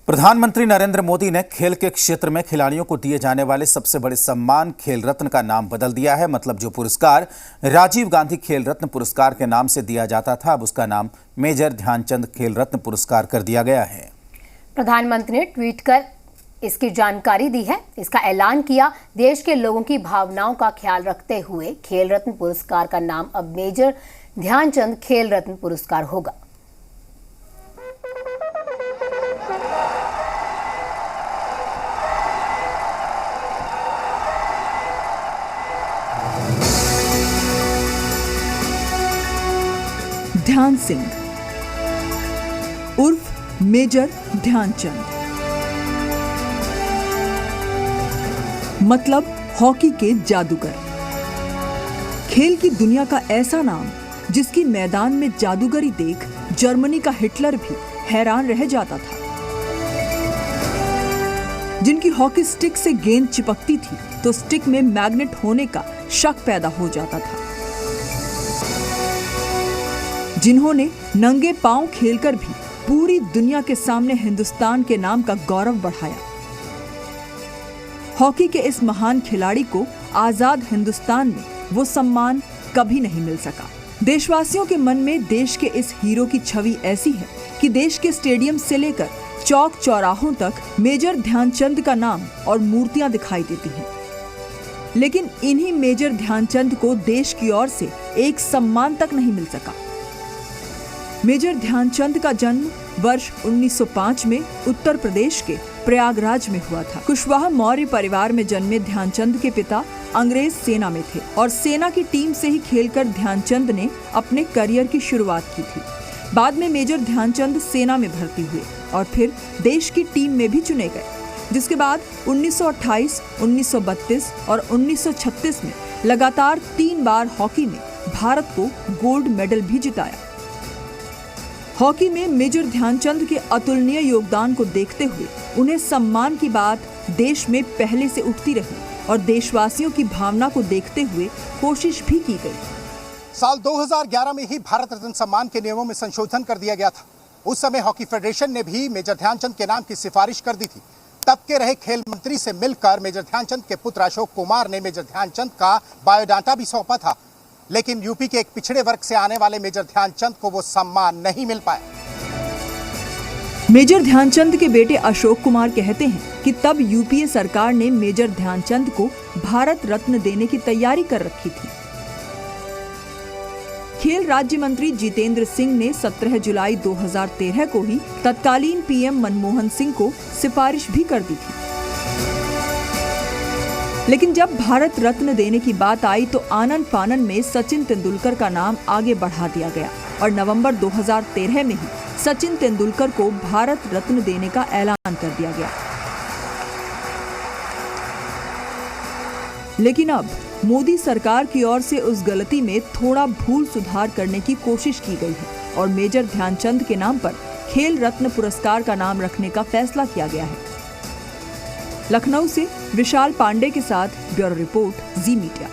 प्रधानमंत्री नरेंद्र मोदी ने खेल के क्षेत्र में खिलाड़ियों को दिए जाने वाले सबसे बड़े सम्मान खेल रत्न का नाम बदल दिया है। मतलब जो पुरस्कार राजीव गांधी खेल रत्न पुरस्कार के नाम से दिया जाता था, अब उसका नाम मेजर ध्यानचंद खेल रत्न पुरस्कार कर दिया गया है। प्रधानमंत्री ने ट्वीट कर इसकी जानकारी दी है। इसका ऐलान किया। देश के लोगों की भावनाओं का ख्याल रखते हुए खेल रत्न पुरस्कार का नाम अब मेजर ध्यानचंद खेल रत्न पुरस्कार होगा। ध्यान सिंह उर्फ मेजर ध्यानचंद, मतलब हॉकी के जादूगर। खेल की दुनिया का ऐसा नाम जिसकी मैदान में जादूगरी देख जर्मनी का हिटलर भी हैरान रह जाता था। जिनकी हॉकी स्टिक से गेंद चिपकती थी तो स्टिक में मैग्नेट होने का शक पैदा हो जाता था। जिन्होंने नंगे पांव खेलकर भी पूरी दुनिया के सामने हिंदुस्तान के नाम का गौरव बढ़ाया। हॉकी के इस महान खिलाड़ी को आजाद हिंदुस्तान में वो सम्मान कभी नहीं मिल सका। देशवासियों के मन में देश के इस हीरो की छवि ऐसी है कि देश के स्टेडियम से लेकर चौक चौराहों तक मेजर ध्यानचंद का नाम और मूर्तियां दिखाई देती हैं। लेकिन इन्हीं मेजर ध्यानचंद को देश की ओर से एक सम्मान तक नहीं मिल सका। मेजर ध्यानचंद का जन्म वर्ष 1905 में उत्तर प्रदेश के प्रयागराज में हुआ था। कुशवाहा मौर्य परिवार में जन्मे ध्यानचंद के पिता अंग्रेज सेना में थे और सेना की टीम से ही खेलकर ध्यानचंद ने अपने करियर की शुरुआत की थी। बाद में मेजर ध्यानचंद सेना में भर्ती हुए और फिर देश की टीम में भी चुने गए, जिसके बाद 1928, 1932 और 1936 में लगातार 3 बार हॉकी में भारत को गोल्ड मेडल भी जिताया। हॉकी में मेजर ध्यानचंद के अतुलनीय योगदान को देखते हुए उन्हें सम्मान की बात देश में पहले से उठती रही और देशवासियों की भावना को देखते हुए कोशिश भी की गई। साल 2011 में ही भारत रत्न सम्मान के नियमों में संशोधन कर दिया गया था। उस समय हॉकी फेडरेशन ने भी मेजर ध्यानचंद के नाम की सिफारिश कर दी थी। तब के रहे खेल मंत्री से मिलकर मेजर ध्यानचंद के पुत्र अशोक कुमार ने मेजर ध्यानचंद का बायोडाटा भी सौंपा था, लेकिन यूपी के एक पिछड़े वर्ग से आने वाले मेजर ध्यानचंद को वो सम्मान नहीं मिल पाया। मेजर ध्यानचंद के बेटे अशोक कुमार कहते हैं कि तब यूपीए सरकार ने मेजर ध्यानचंद को भारत रत्न देने की तैयारी कर रखी थी। खेल राज्य मंत्री जितेंद्र सिंह ने 17 जुलाई 2013 को ही तत्कालीन पीएम मनमोहन सिंह को सिफारिश भी कर दी थी। लेकिन जब भारत रत्न देने की बात आई तो आनन फानन में सचिन तेंदुलकर का नाम आगे बढ़ा दिया गया और नवंबर 2013 में ही सचिन तेंदुलकर को भारत रत्न देने का ऐलान कर दिया गया। लेकिन अब मोदी सरकार की ओर से उस गलती में थोड़ा भूल सुधार करने की कोशिश की गई है और मेजर ध्यानचंद के नाम पर खेल रत्न पुरस्कार का नाम रखने का फैसला किया गया है। लखनऊ से विशाल पांडे के साथ ब्यूरो रिपोर्ट, जी मीडिया।